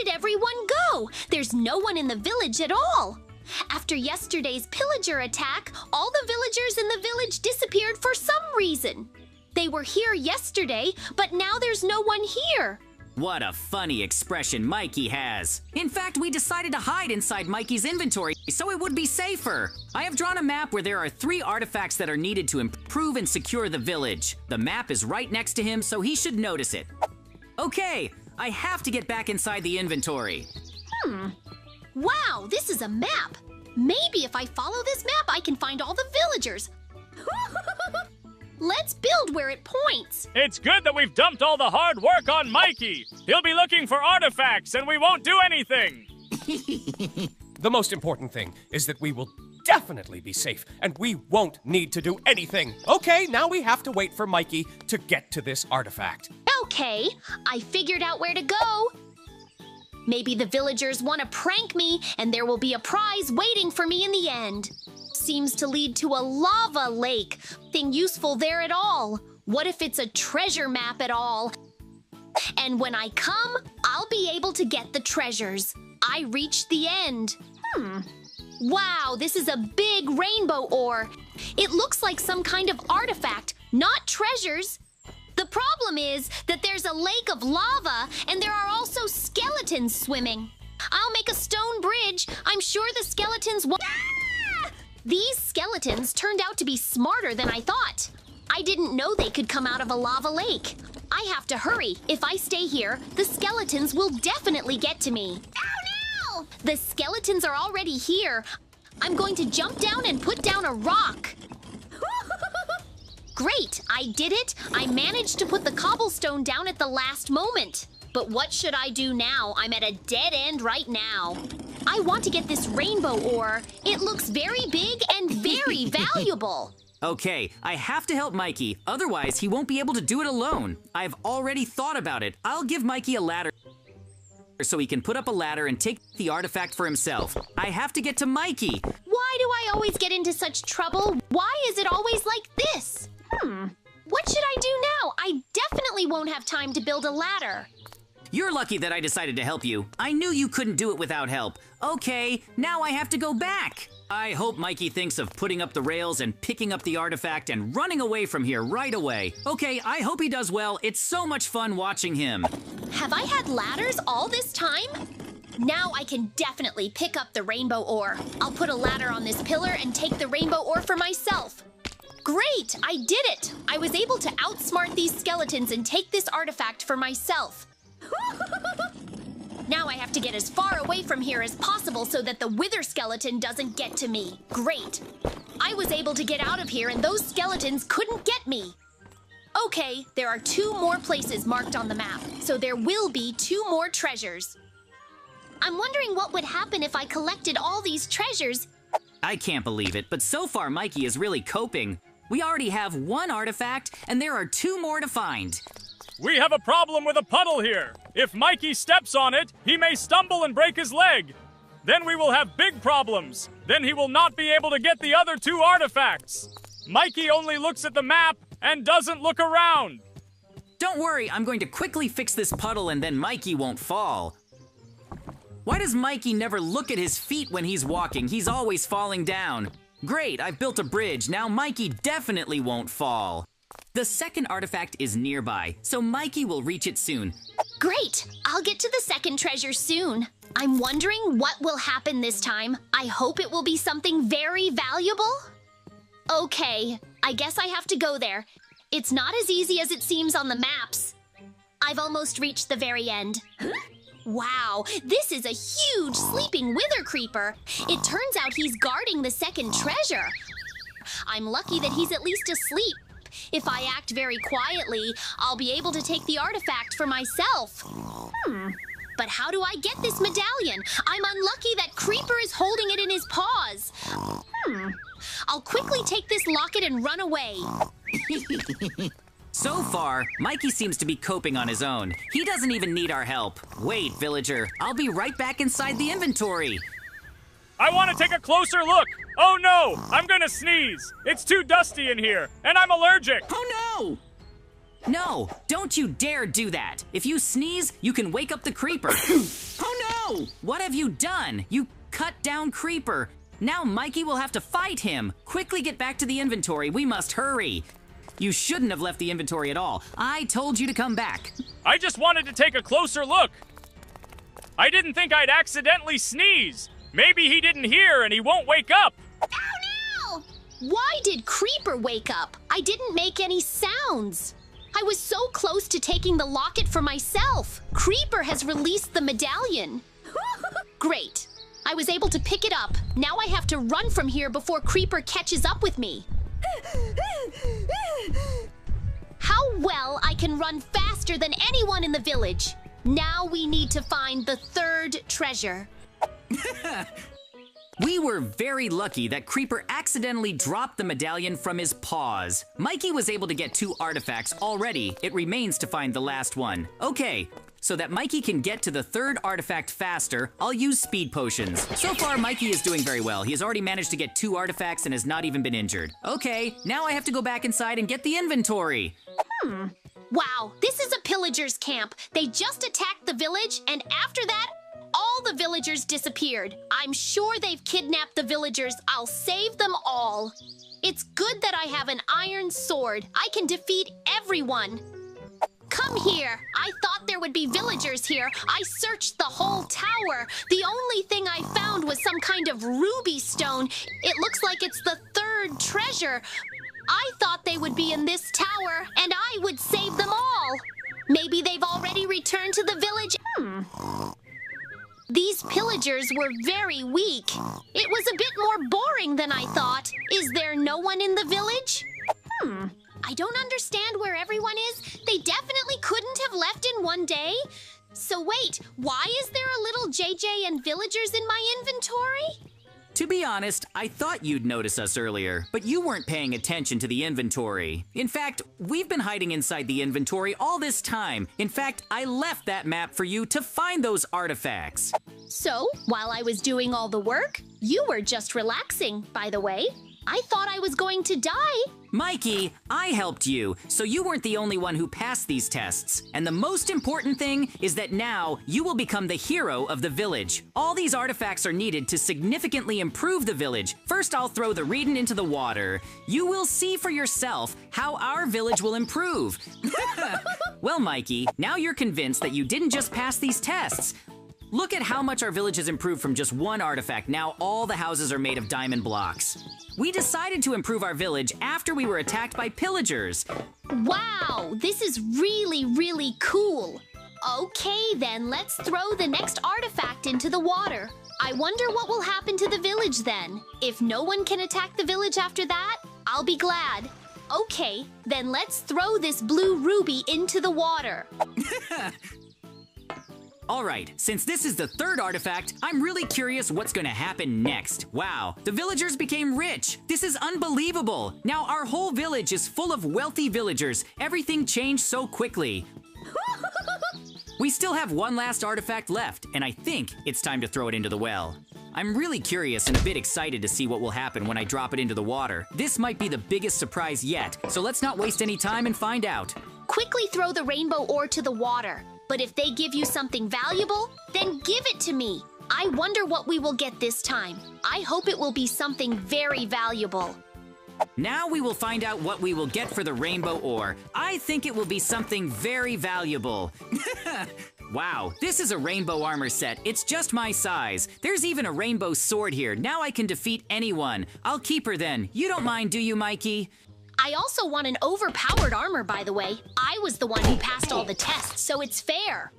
did everyone go? There's no one in the village at all. After yesterday's pillager attack, all the villagers in the village disappeared for some reason. They were here yesterday, but now there's no one here. What a funny expression Mikey has. In fact, we decided to hide inside Mikey's inventory so it would be safer. I have drawn a map where there are 3 artifacts that are needed to improve and secure the village. The map is right next to him, so he should notice it. Okay, I have to get back inside the inventory. Wow, this is a map. Maybe if I follow this map, I can find all the villagers. Let's build where it points. It's good that we've dumped all the hard work on Mikey. He'll be looking for artifacts and we won't do anything. The most important thing is that we will definitely be safe and we won't need to do anything. Okay, now we have to wait for Mikey to get to this artifact. Okay, I figured out where to go. Maybe the villagers want to prank me and there will be a prize waiting for me in the end. Seems to lead to a lava lake. Nothing useful there at all. What if it's a treasure map at all? And when I come, I'll be able to get the treasures. I reached the end. Wow, this is a big rainbow ore. It looks like some kind of artifact, not treasures. The problem is that there's a lake of lava and there are also skeletons swimming. I'll make a stone bridge. I'm sure the skeletons will... These skeletons turned out to be smarter than I thought. I didn't know they could come out of a lava lake. I have to hurry. If I stay here, the skeletons will definitely get to me. Oh no! The skeletons are already here. I'm going to jump down and put down a rock. Great, I did it. I managed to put the cobblestone down at the last moment. But what should I do now? I'm at a dead end right now. I want to get this rainbow ore. It looks very big and very valuable. Okay, I have to help Mikey, otherwise he won't be able to do it alone. I've already thought about it. I'll give Mikey a ladder so he can put up a ladder and take the artifact for himself. I have to get to Mikey. Why do I always get into such trouble? Why is it always like this? What should I do now? I definitely won't have time to build a ladder. You're lucky that I decided to help you. I knew you couldn't do it without help. Okay, now I have to go back. I hope Mikey thinks of putting up the rails and picking up the artifact and running away from here right away. Okay, I hope he does well. It's so much fun watching him. Have I had ladders all this time? Now I can definitely pick up the rainbow ore. I'll put a ladder on this pillar and take the rainbow ore for myself. Great, I did it. I was able to outsmart these skeletons and take this artifact for myself. Now I have to get as far away from here as possible so that the wither skeleton doesn't get to me. Great. I was able to get out of here and those skeletons couldn't get me. Okay, there are 2 more places marked on the map, so there will be 2 more treasures. I'm wondering what would happen if I collected all these treasures. I can't believe it, but so far Mikey is really coping. We already have 1 artifact and there are 2 more to find. We have a problem with a puddle here. If Mikey steps on it, he may stumble and break his leg. Then we will have big problems. Then he will not be able to get the other 2 artifacts. Mikey only looks at the map and doesn't look around. Don't worry, I'm going to quickly fix this puddle and then Mikey won't fall. Why does Mikey never look at his feet when he's walking? He's always falling down. Great, I've built a bridge. Now Mikey definitely won't fall. The second artifact is nearby, so Mikey will reach it soon. Great! I'll get to the second treasure soon. I'm wondering what will happen this time. I hope it will be something very valuable. Okay, I guess I have to go there. It's not as easy as it seems on the maps. I've almost reached the very end. Wow, this is a huge sleeping wither creeper. It turns out he's guarding the second treasure. I'm lucky that he's at least asleep. If I act very quietly, I'll be able to take the artifact for myself. But how do I get this medallion? I'm unlucky that Creeper is holding it in his paws. I'll quickly take this locket and run away. So far, Mikey seems to be coping on his own. He doesn't even need our help. Wait, villager, I'll be right back inside the inventory. I want to take a closer look. Oh no, I'm gonna sneeze. It's too dusty in here, and I'm allergic. Oh no! No, don't you dare do that. If you sneeze, you can wake up the creeper. Oh No! What have you done? You cut down Creeper. Now Mikey will have to fight him. Quickly get back to the inventory. We must hurry. You shouldn't have left the inventory at all. I told you to come back. I just wanted to take a closer look. I didn't think I'd accidentally sneeze. Maybe he didn't hear and he won't wake up. Oh no! Why did Creeper wake up? I didn't make any sounds. I was so close to taking the locket for myself. Creeper has released the medallion. Great. I was able to pick it up. Now I have to run from here before Creeper catches up with me. How well I can run faster than anyone in the village. Now we need to find the third treasure. We were very lucky that Creeper accidentally dropped the medallion from his paws. Mikey was able to get 2 artifacts already. It remains to find the last one. Okay, so that Mikey can get to the 3rd artifact faster, I'll use speed potions. So far, Mikey is doing very well. He has already managed to get 2 artifacts and has not even been injured. Okay, now I have to go back inside and get the inventory. Wow, this is a pillager's camp. They just attacked the village, and after that, all the villagers disappeared. I'm sure they've kidnapped the villagers. I'll save them all. It's good that I have an iron sword. I can defeat everyone. Come here. I thought there would be villagers here. I searched the whole tower. The only thing I found was some kind of ruby stone. It looks like it's the 3rd treasure. I thought they would be in this tower, and I would save them all. Maybe they've already returned to the village. These pillagers were very weak. It was a bit more boring than I thought. Is there no one in the village? I don't understand where everyone is. They definitely couldn't have left in one day. So wait, why is there a little JJ and villagers in my inventory? To be honest, I thought you'd notice us earlier, but you weren't paying attention to the inventory. In fact, we've been hiding inside the inventory all this time. In fact, I left that map for you to find those artifacts. So, while I was doing all the work, you were just relaxing, by the way. I thought I was going to die. Mikey, I helped you, so you weren't the only one who passed these tests. And the most important thing is that now you will become the hero of the village. All these artifacts are needed to significantly improve the village. First, I'll throw the Reedon into the water. You will see for yourself how our village will improve. Well, Mikey, now you're convinced that you didn't just pass these tests. Look at how much our village has improved from just 1 artifact. Now all the houses are made of diamond blocks. We decided to improve our village after we were attacked by pillagers. Wow, this is really, really cool. Okay, then let's throw the next artifact into the water. I wonder what will happen to the village then. If no one can attack the village after that, I'll be glad. Okay, then let's throw this blue ruby into the water. Alright, since this is the 3rd artifact, I'm really curious what's gonna happen next. Wow, the villagers became rich. This is unbelievable. Now our whole village is full of wealthy villagers. Everything changed so quickly. We still have 1 last artifact left, and I think it's time to throw it into the well. I'm really curious and a bit excited to see what will happen when I drop it into the water. This might be the biggest surprise yet, so let's not waste any time and find out. Quickly throw the rainbow ore to the water. But if they give you something valuable, then give it to me. I wonder what we will get this time. I hope it will be something very valuable. Now we will find out what we will get for the rainbow ore. I think it will be something very valuable. Wow, this is a rainbow armor set. It's just my size. There's even a rainbow sword here. Now I can defeat anyone. I'll keep her then. You don't mind, do you, Mikey? I also want an overpowered armor, by the way. I was the one who passed all the tests, so it's fair.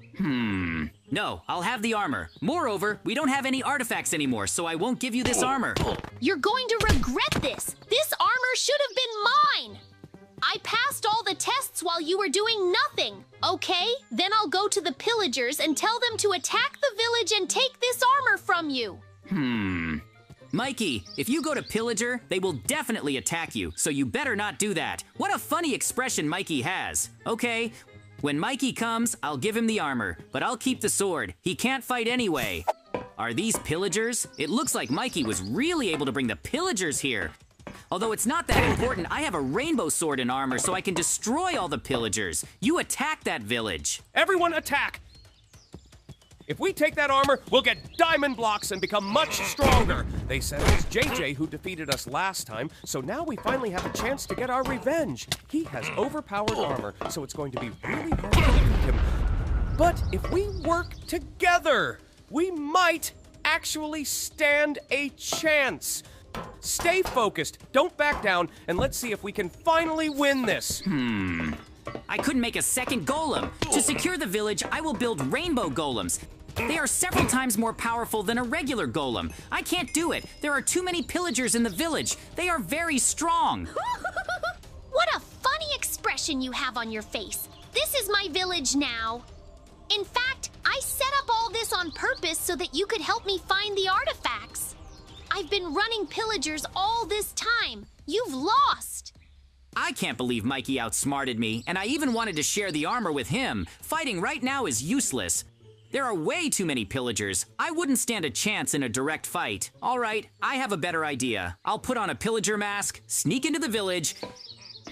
No, I'll have the armor. Moreover, we don't have any artifacts anymore, so I won't give you this armor. You're going to regret this. This armor should have been mine. I passed all the tests while you were doing nothing. Okay, then I'll go to the pillagers and tell them to attack the village and take this armor from you. Mikey, if you go to Pillager, they will definitely attack you, so you better not do that. What a funny expression Mikey has. Okay, when Mikey comes, I'll give him the armor, but I'll keep the sword. He can't fight anyway. Are these pillagers? It looks like Mikey was really able to bring the pillagers here. Although it's not that important, I have a rainbow sword and armor so I can destroy all the pillagers. You attack that village. Everyone attack! If we take that armor, we'll get diamond blocks and become much stronger. They said it was JJ who defeated us last time, so now we finally have a chance to get our revenge. He has overpowered armor, so it's going to be really hard to defeat him. But if we work together, we might actually stand a chance. Stay focused, don't back down, and let's see if we can finally win this. I couldn't make a second golem. To secure the village, I will build rainbow golems. They are several times more powerful than a regular golem. I can't do it. There are too many pillagers in the village. They are very strong. What a funny expression you have on your face. This is my village now. In fact, I set up all this on purpose so that you could help me find the artifacts. I've been running pillagers all this time. You've lost. I can't believe Mikey outsmarted me, and I even wanted to share the armor with him. Fighting right now is useless. There are way too many pillagers. I wouldn't stand a chance in a direct fight. All right, I have a better idea. I'll put on a pillager mask, sneak into the village,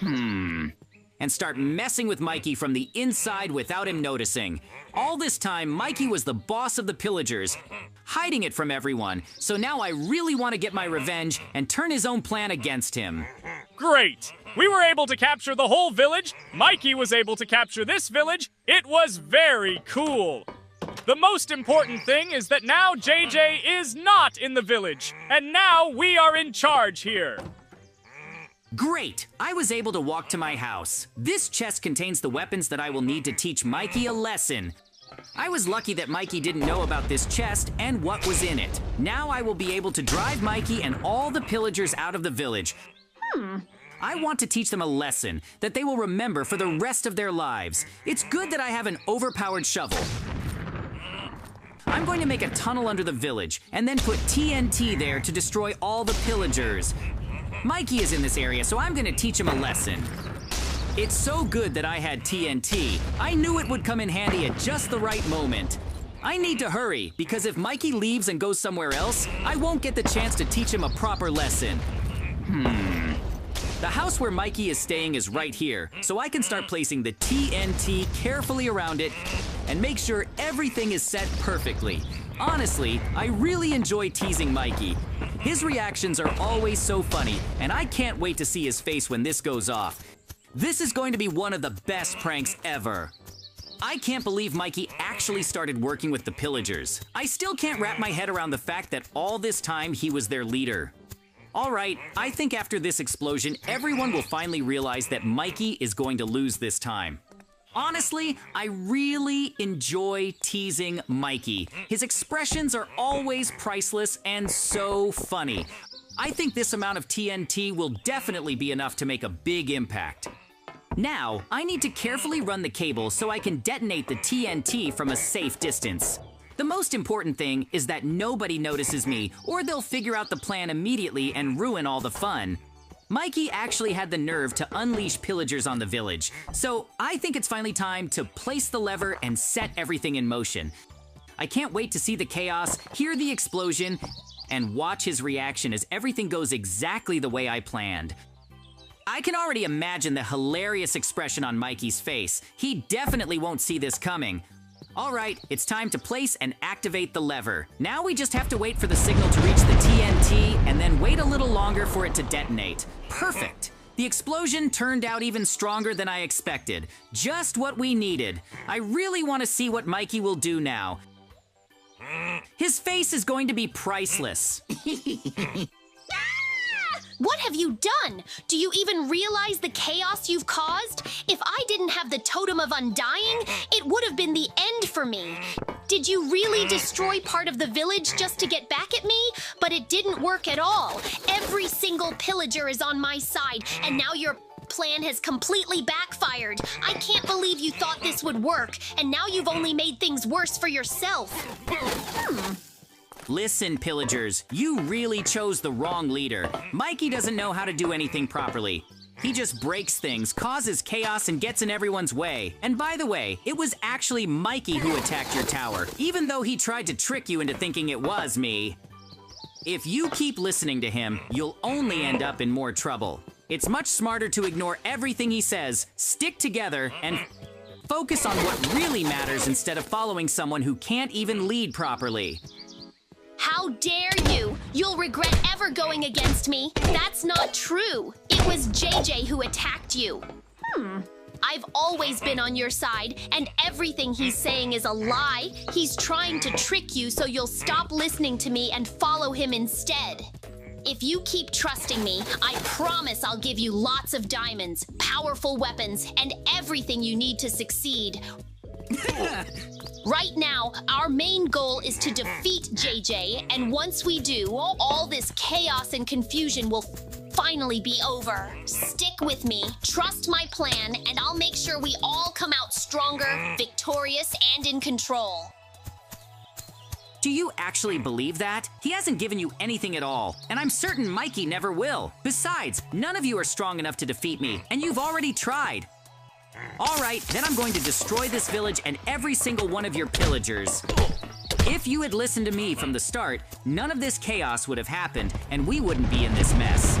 and start messing with Mikey from the inside without him noticing. All this time, Mikey was the boss of the pillagers, hiding it from everyone. So now I really want to get my revenge and turn his own plan against him. Great! We were able to capture the whole village. Mikey was able to capture this village. It was very cool. The most important thing is that now JJ is not in the village, and now we are in charge here. Great! I was able to walk to my house. This chest contains the weapons that I will need to teach Mikey a lesson. I was lucky that Mikey didn't know about this chest and what was in it. Now I will be able to drive Mikey and all the pillagers out of the village. I want to teach them a lesson that they will remember for the rest of their lives. It's good that I have an overpowered shovel. I'm going to make a tunnel under the village and then put TNT there to destroy all the pillagers. Mikey is in this area, so I'm going to teach him a lesson. It's so good that I had TNT. I knew it would come in handy at just the right moment. I need to hurry, because if Mikey leaves and goes somewhere else, I won't get the chance to teach him a proper lesson. The house where Mikey is staying is right here, so I can start placing the TNT carefully around it and make sure everything is set perfectly. Honestly, I really enjoy teasing Mikey. His reactions are always so funny, and I can't wait to see his face when this goes off. This is going to be one of the best pranks ever. I can't believe Mikey actually started working with the pillagers. I still can't wrap my head around the fact that all this time he was their leader. All right, I think after this explosion, everyone will finally realize that Mikey is going to lose this time. Honestly, I really enjoy teasing Mikey. His expressions are always priceless and so funny. I think this amount of TNT will definitely be enough to make a big impact. Now, I need to carefully run the cable so I can detonate the TNT from a safe distance. The most important thing is that nobody notices me, or they'll figure out the plan immediately and ruin all the fun. Mikey actually had the nerve to unleash pillagers on the village, so I think it's finally time to place the lever and set everything in motion. I can't wait to see the chaos, hear the explosion, and watch his reaction as everything goes exactly the way I planned. I can already imagine the hilarious expression on Mikey's face. He definitely won't see this coming. All right, it's time to place and activate the lever. Now we just have to wait for the signal to reach the TNT and then wait a little longer for it to detonate. Perfect. The explosion turned out even stronger than I expected. Just what we needed. I really want to see what Mikey will do now. His face is going to be priceless. What have you done? Do you even realize the chaos you've caused? If I didn't have the Totem of Undying, it would have been the end for me. Did you really destroy part of the village just to get back at me? But it didn't work at all. Every single pillager is on my side, and now your plan has completely backfired. I can't believe you thought this would work, and now you've only made things worse for yourself. Listen, pillagers, you really chose the wrong leader. Mikey doesn't know how to do anything properly. He just breaks things, causes chaos, and gets in everyone's way. And by the way, it was actually Mikey who attacked your tower, even though he tried to trick you into thinking it was me. If you keep listening to him, you'll only end up in more trouble. It's much smarter to ignore everything he says, stick together, and Focus on what really matters instead of following someone who can't even lead properly. How dare you! You'll regret ever going against me. That's not true. It was JJ who attacked you. I've always been on your side, and everything he's saying is a lie. He's trying to trick you so you'll stop listening to me and follow him instead. If you keep trusting me, I promise I'll give you lots of diamonds, powerful weapons, and everything you need to succeed. Right now, our main goal is to defeat JJ, and once we do, all this chaos and confusion will finally be over. Stick with me, trust my plan, and I'll make sure we all come out stronger, victorious, and in control. Do you actually believe that? He hasn't given you anything at all, and I'm certain Mikey never will. Besides, none of you are strong enough to defeat me, and you've already tried. All right, then I'm going to destroy this village and every single one of your pillagers. If you had listened to me from the start, none of this chaos would have happened, and we wouldn't be in this mess.